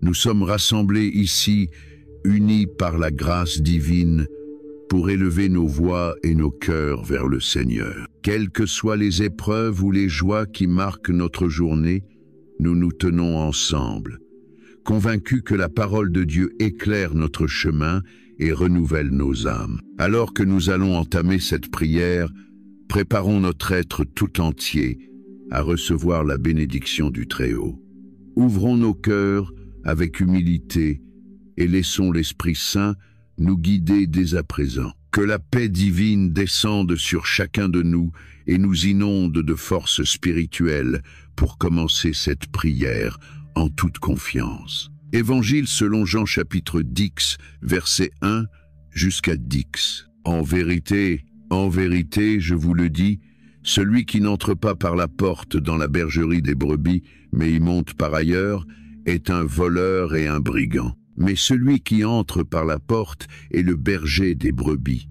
Nous sommes rassemblés ici, unis par la grâce divine, pour élever nos voix et nos cœurs vers le Seigneur. Quelles que soient les épreuves ou les joies qui marquent notre journée, nous nous tenons ensemble, convaincus que la parole de Dieu éclaire notre chemin et renouvelle nos âmes. Alors que nous allons entamer cette prière, préparons notre être tout entier à recevoir la bénédiction du Très-Haut. Ouvrons nos cœurs avec humilité et laissons l'Esprit Saint nous guider dès à présent. Que la paix divine descende sur chacun de nous et nous inonde de force spirituelle pour commencer cette prière en toute confiance. Évangile selon Jean chapitre 10, verset 1 jusqu'à 10. En vérité, je vous le dis, celui qui n'entre pas par la porte dans la bergerie des brebis, mais y monte par ailleurs, est un voleur et un brigand. Mais celui qui entre par la porte est le berger des brebis.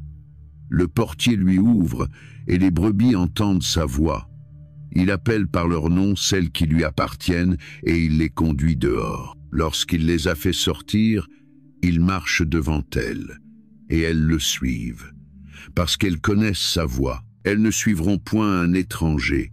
Le portier lui ouvre, et les brebis entendent sa voix. Il appelle par leur nom celles qui lui appartiennent, et il les conduit dehors. Lorsqu'il les a fait sortir, il marche devant elles, et elles le suivent. Parce qu'elles connaissent sa voix, elles ne suivront point un étranger,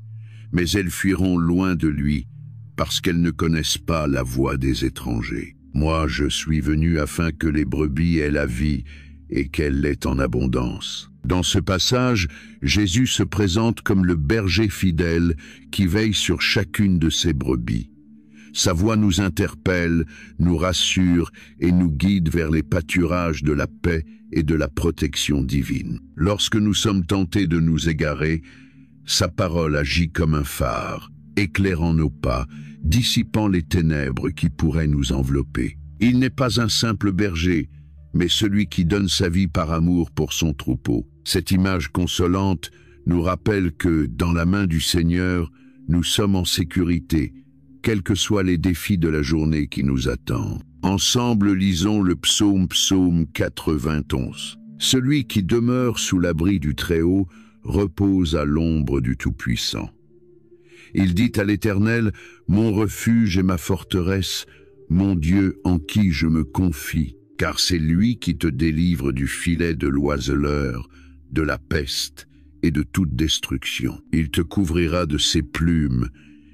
mais elles fuiront loin de lui, parce qu'elles ne connaissent pas la voix des étrangers. Moi, je suis venu afin que les brebis aient la vie et qu'elle l'ait en abondance. Dans ce passage, Jésus se présente comme le berger fidèle qui veille sur chacune de ses brebis. Sa voix nous interpelle, nous rassure et nous guide vers les pâturages de la paix et de la protection divine. Lorsque nous sommes tentés de nous égarer, sa parole agit comme un phare, éclairant nos pas, dissipant les ténèbres qui pourraient nous envelopper. Il n'est pas un simple berger, mais celui qui donne sa vie par amour pour son troupeau. Cette image consolante nous rappelle que, dans la main du Seigneur, nous sommes en sécurité, quels que soient les défis de la journée qui nous attendent. Ensemble, lisons le psaume 91. Celui qui demeure sous l'abri du Très-Haut repose à l'ombre du Tout-Puissant. Il dit à l'Éternel, « Mon refuge et ma forteresse, mon Dieu en qui je me confie, car c'est lui qui te délivre du filet de l'oiseleur, de la peste et de toute destruction. Il te couvrira de ses plumes,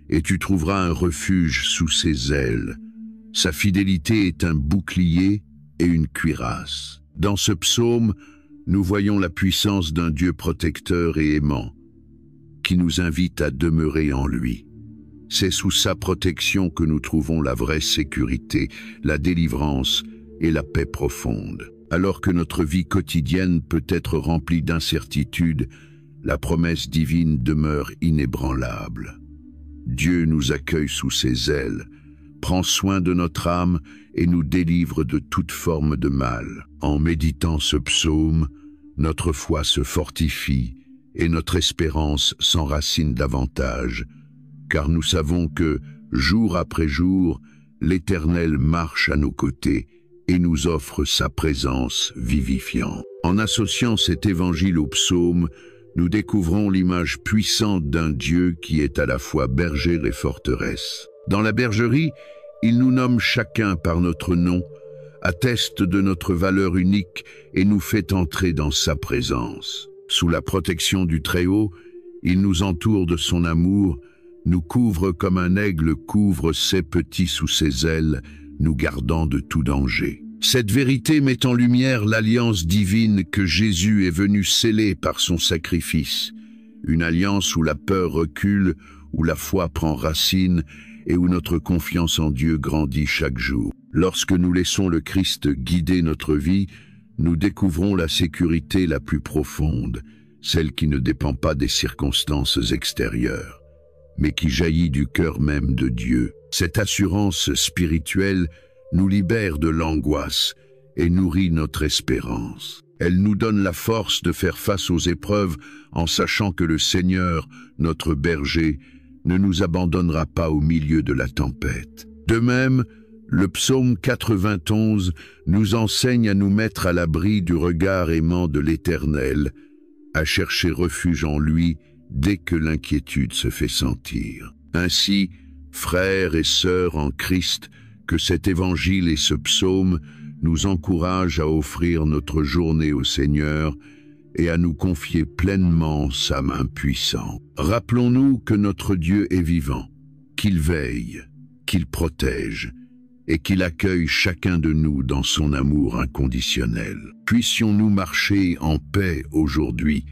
et tu trouveras un refuge sous ses ailes. Sa fidélité est un bouclier et une cuirasse. » Dans ce psaume, nous voyons la puissance d'un Dieu protecteur et aimant, qui nous invite à demeurer en lui. C'est sous sa protection que nous trouvons la vraie sécurité, la délivrance et la paix profonde. Alors que notre vie quotidienne peut être remplie d'incertitudes, la promesse divine demeure inébranlable. Dieu nous accueille sous ses ailes, prend soin de notre âme et nous délivre de toute forme de mal. En méditant ce psaume, notre foi se fortifie et notre espérance s'enracine davantage, car nous savons que, jour après jour, l'Éternel marche à nos côtés et nous offre sa présence vivifiante. En associant cet évangile au psaume, nous découvrons l'image puissante d'un Dieu qui est à la fois berger et forteresse. Dans la bergerie, il nous nomme chacun par notre nom, atteste de notre valeur unique et nous fait entrer dans sa présence. Sous la protection du Très-Haut, il nous entoure de son amour, nous couvre comme un aigle couvre ses petits sous ses ailes, nous gardant de tout danger. Cette vérité met en lumière l'alliance divine que Jésus est venu sceller par son sacrifice, une alliance où la peur recule, où la foi prend racine et où notre confiance en Dieu grandit chaque jour. Lorsque nous laissons le Christ guider notre vie, nous découvrons la sécurité la plus profonde, celle qui ne dépend pas des circonstances extérieures, mais qui jaillit du cœur même de Dieu. Cette assurance spirituelle nous libère de l'angoisse et nourrit notre espérance. Elle nous donne la force de faire face aux épreuves en sachant que le Seigneur, notre berger, ne nous abandonnera pas au milieu de la tempête. De même, le psaume 91 nous enseigne à nous mettre à l'abri du regard aimant de l'Éternel, à chercher refuge en lui dès que l'inquiétude se fait sentir. Ainsi, frères et sœurs en Christ, Que cet évangile et ce psaume nous encouragent à offrir notre journée au Seigneur et à nous confier pleinement sa main puissante. Rappelons-nous que notre Dieu est vivant, qu'il veille, qu'il protège et qu'il accueille chacun de nous dans son amour inconditionnel. Puissions-nous marcher en paix aujourd'hui,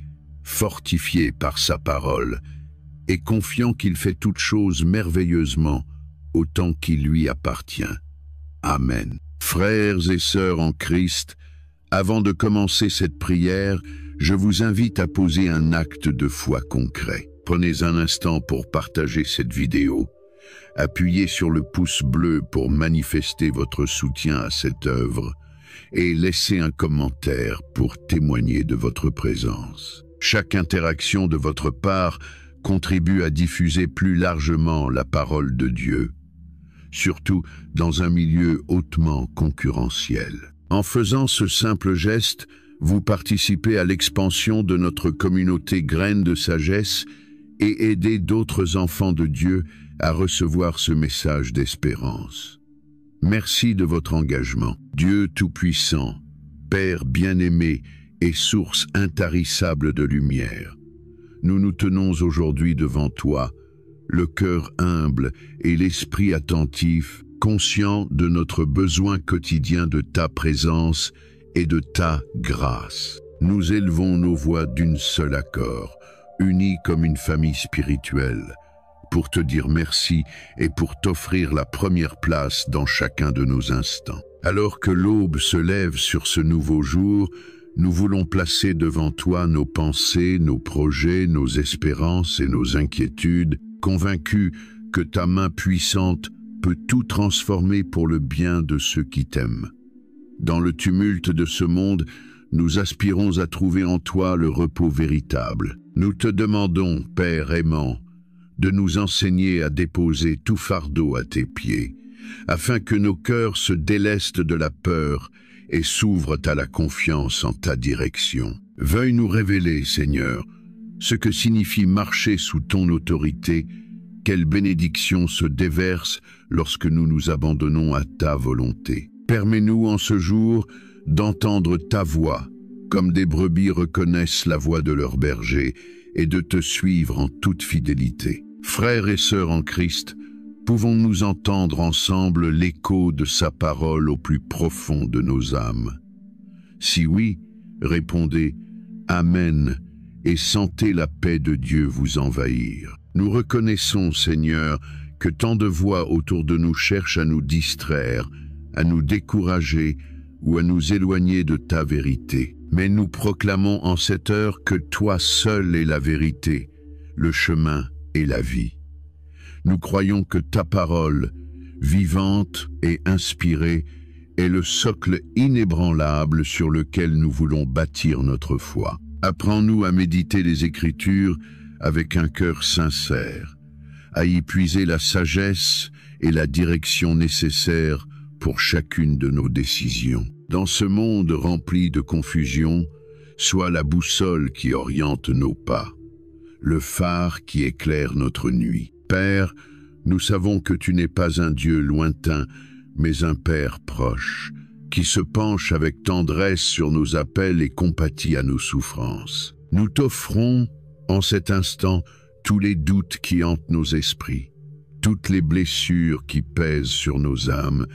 fortifiés par sa parole et confiants qu'il fait toutes choses merveilleusement autant qu'il lui appartient. Amen. Frères et sœurs en Christ, avant de commencer cette prière, je vous invite à poser un acte de foi concret. Prenez un instant pour partager cette vidéo. Appuyez sur le pouce bleu pour manifester votre soutien à cette œuvre et laissez un commentaire pour témoigner de votre présence. Chaque interaction de votre part contribue à diffuser plus largement la parole de Dieu, surtout dans un milieu hautement concurrentiel. En faisant ce simple geste, vous participez à l'expansion de notre communauté Graines de Sagesse et aidez d'autres enfants de Dieu à recevoir ce message d'espérance. Merci de votre engagement. Dieu Tout-Puissant, Père bien-aimé et source intarissable de lumière, nous nous tenons aujourd'hui devant toi, le cœur humble et l'esprit attentif, conscients de notre besoin quotidien de ta présence et de ta grâce. Nous élevons nos voix d'un seul accord, unis comme une famille spirituelle, pour te dire merci et pour t'offrir la première place dans chacun de nos instants. Alors que l'aube se lève sur ce nouveau jour, nous voulons placer devant toi nos pensées, nos projets, nos espérances et nos inquiétudes, convaincus que ta main puissante peut tout transformer pour le bien de ceux qui t'aiment. Dans le tumulte de ce monde, nous aspirons à trouver en toi le repos véritable. Nous te demandons, Père aimant, de nous enseigner à déposer tout fardeau à tes pieds, afin que nos cœurs se délestent de la peur et s'ouvrent à la confiance en ta direction. Veuille nous révéler, Seigneur, ce que signifie marcher sous ton autorité, quelle bénédiction se déverse lorsque nous nous abandonnons à ta volonté. Permets-nous en ce jour d'entendre ta voix, comme des brebis reconnaissent la voix de leur berger, et de te suivre en toute fidélité. Frères et sœurs en Christ, pouvons-nous entendre ensemble l'écho de sa parole au plus profond de nos âmes? Si oui, répondez « Amen » et sentez la paix de Dieu vous envahir. Nous reconnaissons, Seigneur, que tant de voix autour de nous cherchent à nous distraire, à nous décourager ou à nous éloigner de ta vérité. Mais nous proclamons en cette heure que toi seul es la vérité, le chemin et la vie. Nous croyons que ta parole, vivante et inspirée, est le socle inébranlable sur lequel nous voulons bâtir notre foi. Apprends-nous à méditer les Écritures avec un cœur sincère, à y puiser la sagesse et la direction nécessaires pour chacune de nos décisions. Dans ce monde rempli de confusion, sois la boussole qui oriente nos pas, le phare qui éclaire notre nuit. Père, nous savons que tu n'es pas un Dieu lointain, mais un Père proche, qui se penche avec tendresse sur nos appels et compatit à nos souffrances. Nous t'offrons, en cet instant, tous les doutes qui hantent nos esprits, toutes les blessures qui pèsent sur nos âmes,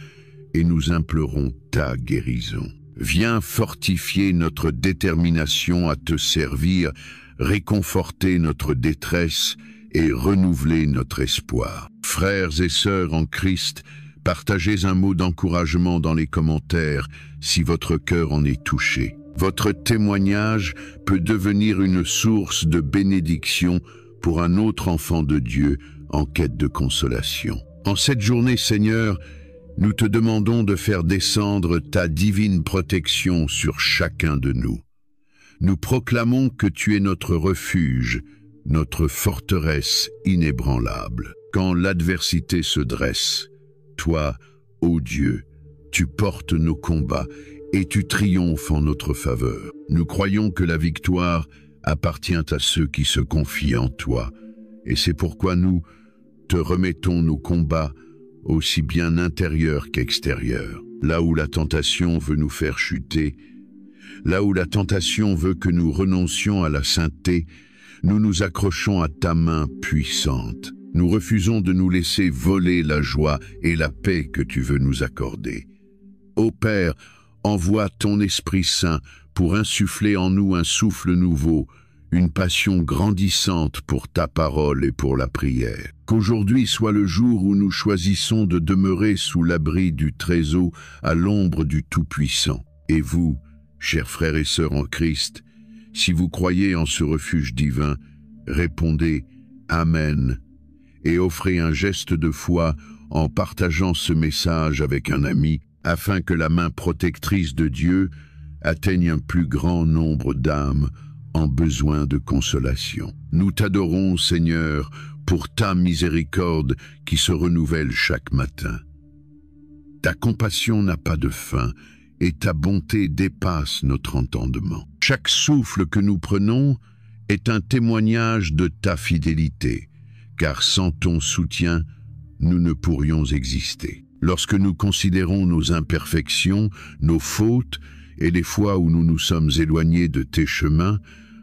et nous implorons ta guérison. Viens fortifier notre détermination à te servir, réconforter notre détresse et renouveler notre espoir. Frères et sœurs en Christ, partagez un mot d'encouragement dans les commentaires si votre cœur en est touché. Votre témoignage peut devenir une source de bénédiction pour un autre enfant de Dieu en quête de consolation. En cette journée, Seigneur, nous te demandons de faire descendre ta divine protection sur chacun de nous. Nous proclamons que tu es notre refuge, notre forteresse inébranlable. Quand l'adversité se dresse, toi, ô Dieu, tu portes nos combats et tu triomphes en notre faveur. Nous croyons que la victoire appartient à ceux qui se confient en toi, et c'est pourquoi nous te remettons nos combats, aussi bien intérieure qu'extérieure. Là où la tentation veut nous faire chuter, là où la tentation veut que nous renoncions à la sainteté, nous nous accrochons à ta main puissante. Nous refusons de nous laisser voler la joie et la paix que tu veux nous accorder. Ô Père, envoie ton Esprit Saint pour insuffler en nous un souffle nouveau, une passion grandissante pour ta parole et pour la prière. Qu'aujourd'hui soit le jour où nous choisissons de demeurer sous l'abri du Très-Haut, à l'ombre du Tout-Puissant. Et vous, chers frères et sœurs en Christ, si vous croyez en ce refuge divin, répondez « Amen » et offrez un geste de foi en partageant ce message avec un ami, afin que la main protectrice de Dieu atteigne un plus grand nombre d'âmes en besoin de consolation. Nous t'adorons, Seigneur, pour ta miséricorde qui se renouvelle chaque matin. Ta compassion n'a pas de fin et ta bonté dépasse notre entendement. Chaque souffle que nous prenons est un témoignage de ta fidélité, car sans ton soutien, nous ne pourrions exister. Lorsque nous considérons nos imperfections, nos fautes et les fois où nous nous sommes éloignés de tes chemins,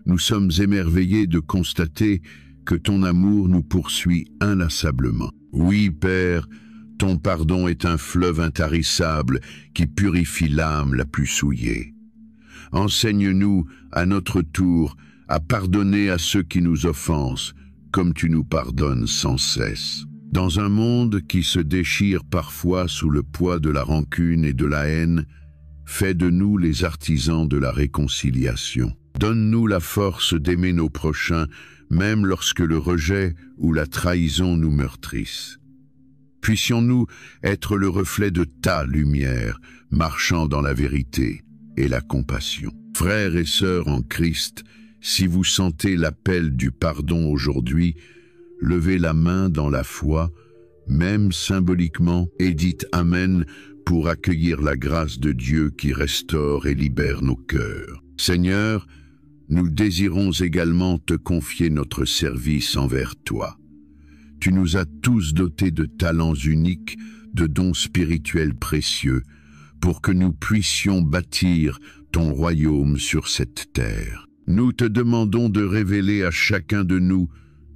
nous sommes émerveillés de constater que ton amour nous poursuit inlassablement. Oui, Père, ton pardon est un fleuve intarissable qui purifie l'âme la plus souillée. Enseigne-nous, à notre tour, à pardonner à ceux qui nous offensent, comme tu nous pardonnes sans cesse. Dans un monde qui se déchire parfois sous le poids de la rancune et de la haine, fais de nous les artisans de la réconciliation. Donne-nous la force d'aimer nos prochains, même lorsque le rejet ou la trahison nous meurtrissent. Puissions-nous être le reflet de ta lumière, marchant dans la vérité et la compassion. Frères et sœurs en Christ, si vous sentez l'appel du pardon aujourd'hui, levez la main dans la foi, même symboliquement, et dites Amen pour accueillir la grâce de Dieu qui restaure et libère nos cœurs. Seigneur, nous désirons également te confier notre service envers toi. Tu nous as tous dotés de talents uniques, de dons spirituels précieux, pour que nous puissions bâtir ton royaume sur cette terre. Nous te demandons de révéler à chacun de nous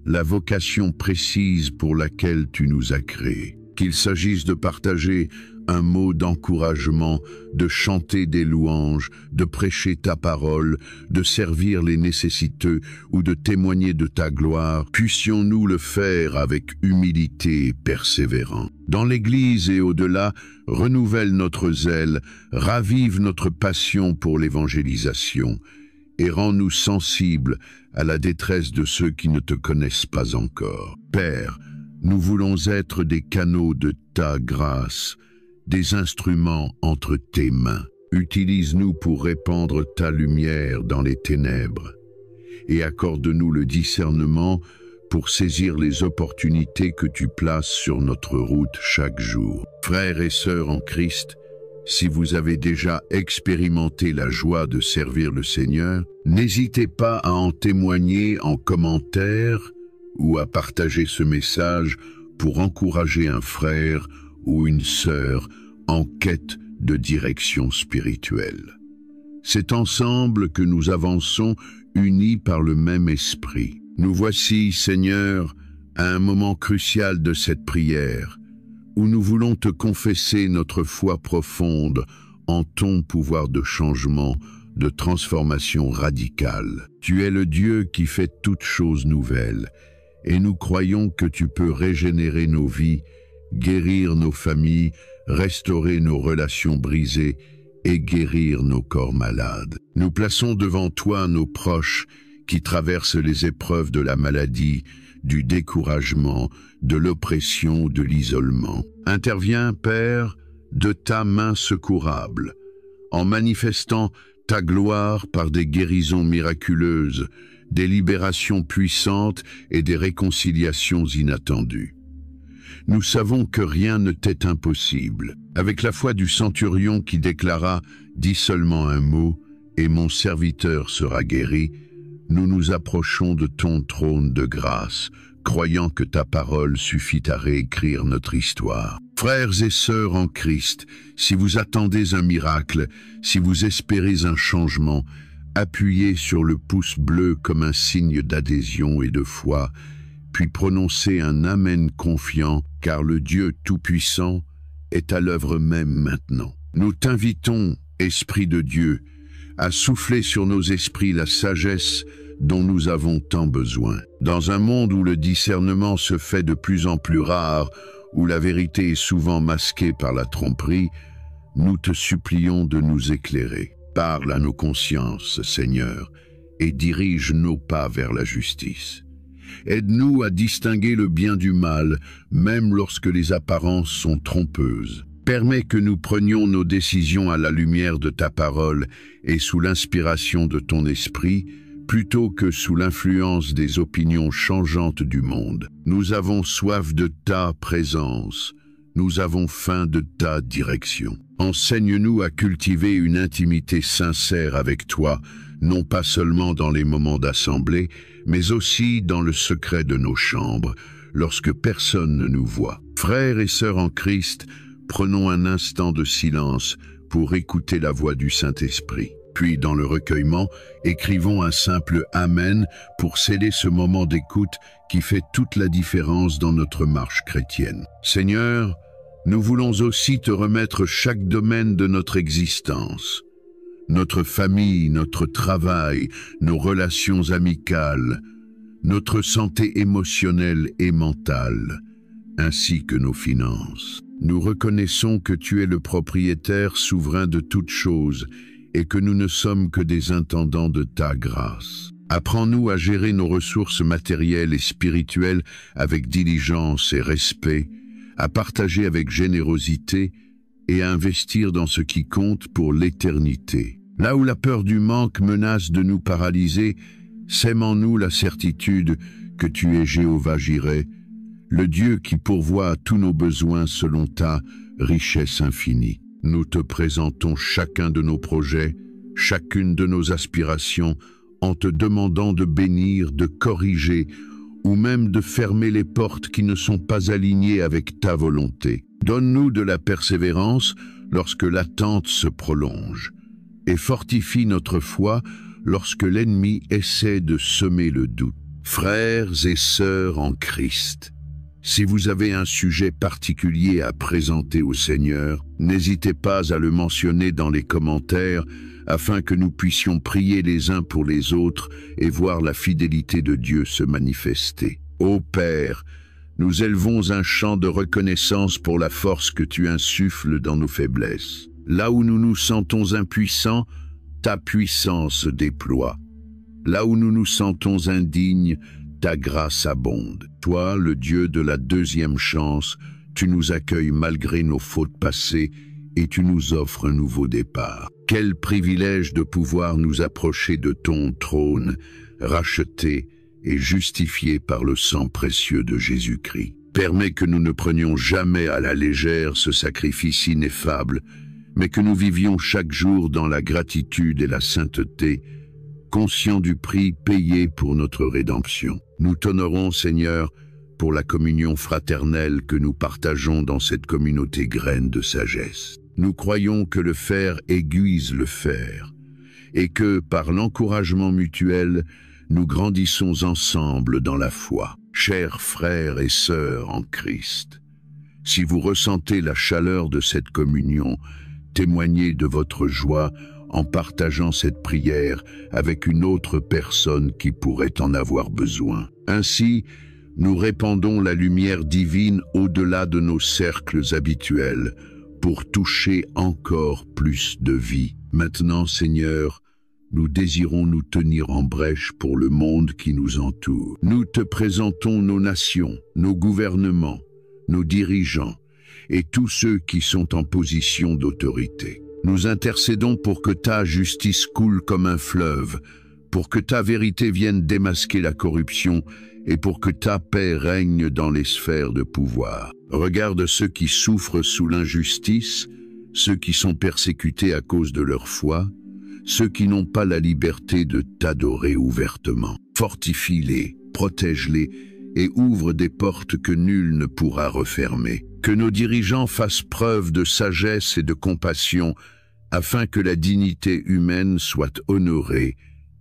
la vocation précise pour laquelle tu nous as créés. Qu'il s'agisse de partager un mot d'encouragement, de chanter des louanges, de prêcher ta parole, de servir les nécessiteux ou de témoigner de ta gloire, puissions-nous le faire avec humilité et persévérance. Dans l'Église et au-delà, renouvelle notre zèle, ravive notre passion pour l'évangélisation et rends-nous sensibles à la détresse de ceux qui ne te connaissent pas encore. Père, nous voulons être des canaux de ta grâce, des instruments entre tes mains. Utilise-nous pour répandre ta lumière dans les ténèbres et accorde-nous le discernement pour saisir les opportunités que tu places sur notre route chaque jour. Frères et sœurs en Christ, si vous avez déjà expérimenté la joie de servir le Seigneur, n'hésitez pas à en témoigner en commentaire ou à partager ce message pour encourager un frère ou une sœur en quête de direction spirituelle. C'est ensemble que nous avançons unis par le même esprit. Nous voici, Seigneur, à un moment crucial de cette prière, où nous voulons te confesser notre foi profonde en ton pouvoir de changement, de transformation radicale. Tu es le Dieu qui fait toutes choses nouvelles, et nous croyons que tu peux régénérer nos vies, guérir nos familles, restaurer nos relations brisées et guérir nos corps malades. Nous plaçons devant toi nos proches qui traversent les épreuves de la maladie, du découragement, de l'oppression, de l'isolement. Interviens, Père, de ta main secourable, en manifestant ta gloire par des guérisons miraculeuses, des libérations puissantes et des réconciliations inattendues. Nous savons que rien ne t'est impossible. Avec la foi du centurion qui déclara « Dis seulement un mot, et mon serviteur sera guéri », nous nous approchons de ton trône de grâce, croyant que ta parole suffit à réécrire notre histoire. Frères et sœurs en Christ, si vous attendez un miracle, si vous espérez un changement, appuyez sur le pouce bleu comme un signe d'adhésion et de foi, puis prononcez un Amen confiant, car le Dieu Tout-Puissant est à l'œuvre même maintenant. Nous t'invitons, Esprit de Dieu, à souffler sur nos esprits la sagesse dont nous avons tant besoin. Dans un monde où le discernement se fait de plus en plus rare, où la vérité est souvent masquée par la tromperie, nous te supplions de nous éclairer. Parle à nos consciences, Seigneur, et dirige nos pas vers la justice. Aide-nous à distinguer le bien du mal, même lorsque les apparences sont trompeuses. Permets que nous prenions nos décisions à la lumière de ta parole et sous l'inspiration de ton esprit, plutôt que sous l'influence des opinions changeantes du monde. Nous avons soif de ta présence, nous avons faim de ta direction. Enseigne-nous à cultiver une intimité sincère avec toi, non pas seulement dans les moments d'assemblée, mais aussi dans le secret de nos chambres, lorsque personne ne nous voit. Frères et sœurs en Christ, prenons un instant de silence pour écouter la voix du Saint-Esprit. Puis, dans le recueillement, écrivons un simple Amen pour sceller ce moment d'écoute qui fait toute la différence dans notre marche chrétienne. Seigneur, nous voulons aussi te remettre chaque domaine de notre existence. Notre famille, notre travail, nos relations amicales, notre santé émotionnelle et mentale, ainsi que nos finances. Nous reconnaissons que tu es le propriétaire souverain de toutes choses et que nous ne sommes que des intendants de ta grâce. Apprends-nous à gérer nos ressources matérielles et spirituelles avec diligence et respect, à partager avec générosité et à investir dans ce qui compte pour l'éternité. Là où la peur du manque menace de nous paralyser, sème en nous la certitude que tu es Jéhovah Jireh, le Dieu qui pourvoit à tous nos besoins selon ta richesse infinie. Nous te présentons chacun de nos projets, chacune de nos aspirations, en te demandant de bénir, de corriger, ou même de fermer les portes qui ne sont pas alignées avec ta volonté. Donne-nous de la persévérance lorsque l'attente se prolonge, et fortifie notre foi lorsque l'ennemi essaie de semer le doute. Frères et sœurs en Christ, si vous avez un sujet particulier à présenter au Seigneur, n'hésitez pas à le mentionner dans les commentaires afin que nous puissions prier les uns pour les autres et voir la fidélité de Dieu se manifester. Ô Père, nous élevons un chant de reconnaissance pour la force que tu insuffles dans nos faiblesses. Là où nous nous sentons impuissants, ta puissance se déploie. Là où nous nous sentons indignes, ta grâce abonde. Toi, le Dieu de la deuxième chance, tu nous accueilles malgré nos fautes passées et tu nous offres un nouveau départ. Quel privilège de pouvoir nous approcher de ton trône, racheté et justifié par le sang précieux de Jésus-Christ. Permets que nous ne prenions jamais à la légère ce sacrifice ineffable, mais que nous vivions chaque jour dans la gratitude et la sainteté, conscients du prix payé pour notre rédemption. Nous t'honorons, Seigneur, pour la communion fraternelle que nous partageons dans cette communauté graine de sagesse. Nous croyons que le fer aiguise le fer, et que, par l'encouragement mutuel, nous grandissons ensemble dans la foi. Chers frères et sœurs en Christ, si vous ressentez la chaleur de cette communion, témoignez de votre joie en partageant cette prière avec une autre personne qui pourrait en avoir besoin. Ainsi, nous répandons la lumière divine au-delà de nos cercles habituels pour toucher encore plus de vie. Maintenant, Seigneur, nous désirons nous tenir en brèche pour le monde qui nous entoure. Nous te présentons nos nations, nos gouvernements, nos dirigeants et tous ceux qui sont en position d'autorité. Nous intercédons pour que ta justice coule comme un fleuve, pour que ta vérité vienne démasquer la corruption et pour que ta paix règne dans les sphères de pouvoir. Regarde ceux qui souffrent sous l'injustice, ceux qui sont persécutés à cause de leur foi, ceux qui n'ont pas la liberté de t'adorer ouvertement. Fortifie-les, protège-les et ouvre des portes que nul ne pourra refermer. Que nos dirigeants fassent preuve de sagesse et de compassion afin que la dignité humaine soit honorée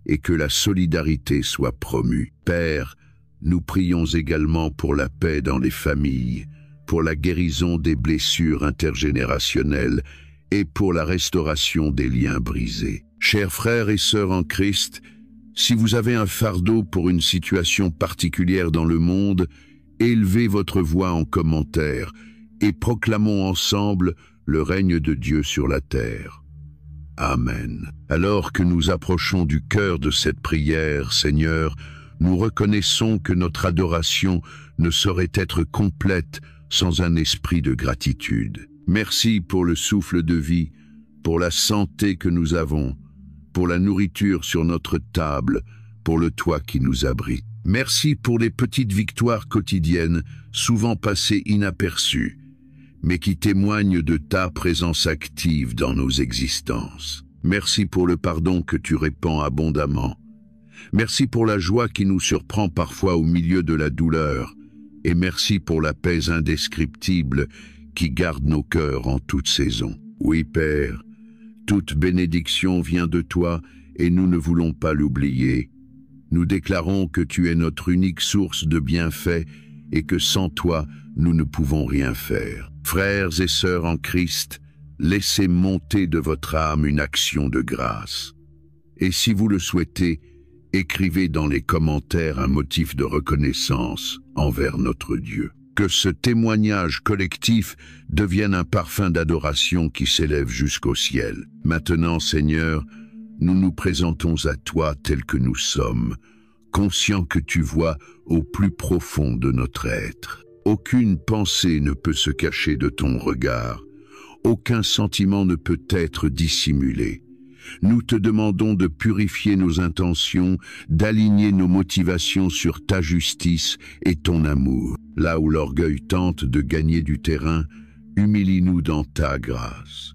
et que la solidarité soit promue. Père, nous prions également pour la paix dans les familles, pour la guérison des blessures intergénérationnelles et pour la restauration des liens brisés. Chers frères et sœurs en Christ, si vous avez un fardeau pour une situation particulière dans le monde, élevez votre voix en commentaire et proclamons ensemble le règne de Dieu sur la terre. Amen. Alors que nous approchons du cœur de cette prière, Seigneur, nous reconnaissons que notre adoration ne saurait être complète sans un esprit de gratitude. Merci pour le souffle de vie, pour la santé que nous avons, pour la nourriture sur notre table, pour le toit qui nous abrite. Merci pour les petites victoires quotidiennes, souvent passées inaperçues, mais qui témoignent de ta présence active dans nos existences. Merci pour le pardon que tu répands abondamment. Merci pour la joie qui nous surprend parfois au milieu de la douleur, et merci pour la paix indescriptible qui garde nos cœurs en toute saison. Oui, Père, toute bénédiction vient de toi et nous ne voulons pas l'oublier. Nous déclarons que tu es notre unique source de bienfaits et que sans toi, nous ne pouvons rien faire. Frères et sœurs en Christ, laissez monter de votre âme une action de grâce. Et si vous le souhaitez, écrivez dans les commentaires un motif de reconnaissance envers notre Dieu. Que ce témoignage collectif devienne un parfum d'adoration qui s'élève jusqu'au ciel. Maintenant, Seigneur, nous nous présentons à toi tels que nous sommes, conscients que tu vois au plus profond de notre être. Aucune pensée ne peut se cacher de ton regard, aucun sentiment ne peut être dissimulé. Nous te demandons de purifier nos intentions, d'aligner nos motivations sur ta justice et ton amour. Là où l'orgueil tente de gagner du terrain, humilie-nous dans ta grâce.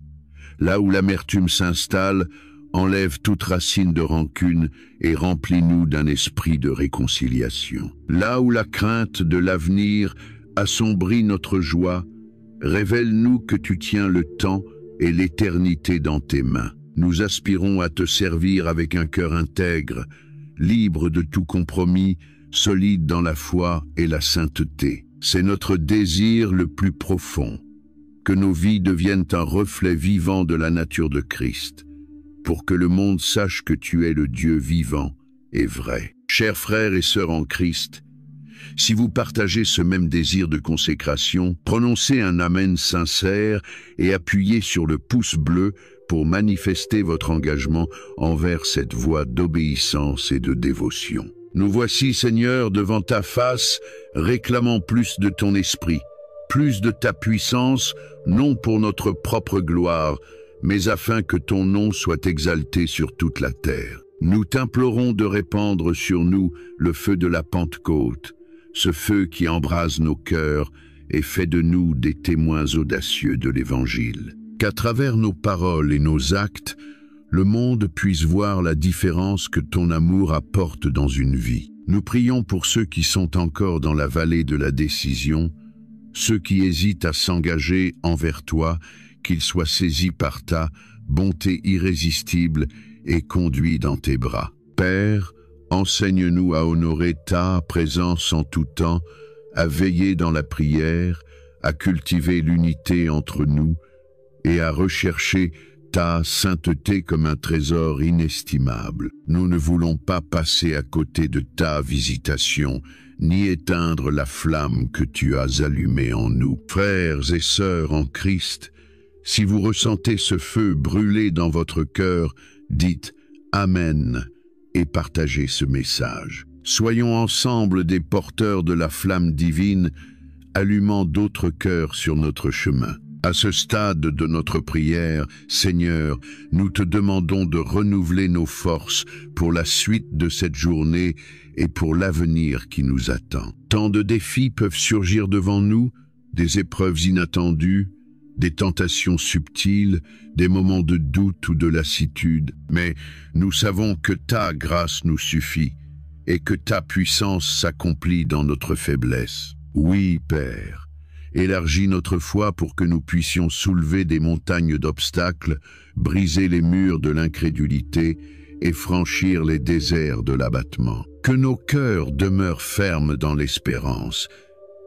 Là où l'amertume s'installe, enlève toute racine de rancune et remplis-nous d'un esprit de réconciliation. Là où la crainte de l'avenir assombrit notre joie, révèle-nous que tu tiens le temps et l'éternité dans tes mains. Nous aspirons à te servir avec un cœur intègre, libre de tout compromis, solide dans la foi et la sainteté. C'est notre désir le plus profond, que nos vies deviennent un reflet vivant de la nature de Christ, pour que le monde sache que tu es le Dieu vivant et vrai. Chers frères et sœurs en Christ, si vous partagez ce même désir de consécration, prononcez un Amen sincère et appuyez sur le pouce bleu pour manifester votre engagement envers cette voie d'obéissance et de dévotion. Nous voici, Seigneur, devant ta face, réclamant plus de ton esprit, plus de ta puissance, non pour notre propre gloire, mais afin que ton nom soit exalté sur toute la terre. Nous t'implorons de répandre sur nous le feu de la Pentecôte, ce feu qui embrase nos cœurs et fait de nous des témoins audacieux de l'Évangile. Qu'à travers nos paroles et nos actes, le monde puisse voir la différence que ton amour apporte dans une vie. Nous prions pour ceux qui sont encore dans la vallée de la décision, ceux qui hésitent à s'engager envers toi, qu'ils soient saisis par ta bonté irrésistible et conduits dans tes bras. Père, enseigne-nous à honorer ta présence en tout temps, à veiller dans la prière, à cultiver l'unité entre nous et à rechercher ta sainteté comme un trésor inestimable. Nous ne voulons pas passer à côté de ta visitation, ni éteindre la flamme que tu as allumée en nous. Frères et sœurs en Christ, si vous ressentez ce feu brûler dans votre cœur, dites « Amen » et partagez ce message. Soyons ensemble des porteurs de la flamme divine, allumant d'autres cœurs sur notre chemin. À ce stade de notre prière, Seigneur, nous te demandons de renouveler nos forces pour la suite de cette journée et pour l'avenir qui nous attend. Tant de défis peuvent surgir devant nous, des épreuves inattendues, des tentations subtiles, des moments de doute ou de lassitude, mais nous savons que ta grâce nous suffit et que ta puissance s'accomplit dans notre faiblesse. Oui, Père, élargis notre foi pour que nous puissions soulever des montagnes d'obstacles, briser les murs de l'incrédulité et franchir les déserts de l'abattement. Que nos cœurs demeurent fermes dans l'espérance,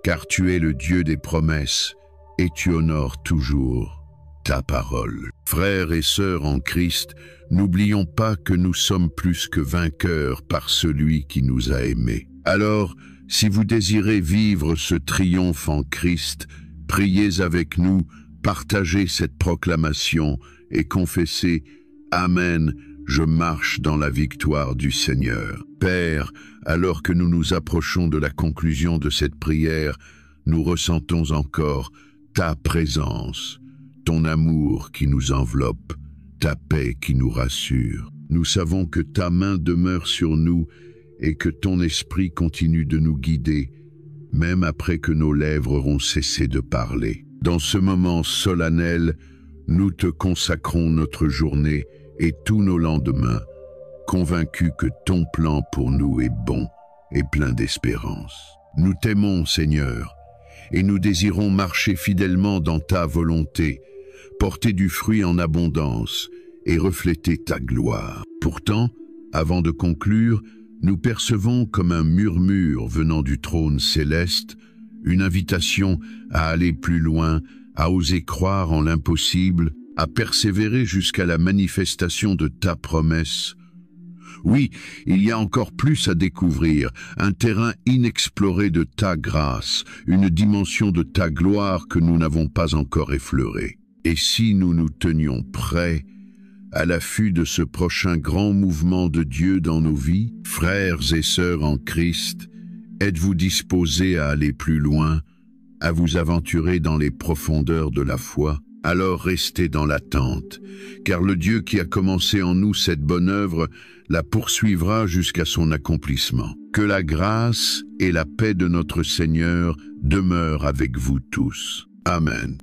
car tu es le Dieu des promesses et tu honores toujours ta parole. Frères et sœurs en Christ, n'oublions pas que nous sommes plus que vainqueurs par celui qui nous a aimés. Alors, si vous désirez vivre ce triomphe en Christ, priez avec nous, partagez cette proclamation et confessez « Amen, je marche dans la victoire du Seigneur ». Père, alors que nous nous approchons de la conclusion de cette prière, nous ressentons encore ta présence, ton amour qui nous enveloppe, ta paix qui nous rassure. Nous savons que ta main demeure sur nous et que ton esprit continue de nous guider, même après que nos lèvres auront cessé de parler. Dans ce moment solennel, nous te consacrons notre journée et tous nos lendemains, convaincus que ton plan pour nous est bon et plein d'espérance. Nous t'aimons, Seigneur, et nous désirons marcher fidèlement dans ta volonté, porter du fruit en abondance et refléter ta gloire. Pourtant, avant de conclure, nous percevons comme un murmure venant du trône céleste, une invitation à aller plus loin, à oser croire en l'impossible, à persévérer jusqu'à la manifestation de ta promesse. Oui, il y a encore plus à découvrir, un terrain inexploré de ta grâce, une dimension de ta gloire que nous n'avons pas encore effleurée. Et si nous nous tenions prêts, à l'affût de ce prochain grand mouvement de Dieu dans nos vies, frères et sœurs en Christ, êtes-vous disposés à aller plus loin, à vous aventurer dans les profondeurs de la foi? Alors restez dans l'attente, car le Dieu qui a commencé en nous cette bonne œuvre la poursuivra jusqu'à son accomplissement. Que la grâce et la paix de notre Seigneur demeurent avec vous tous. Amen.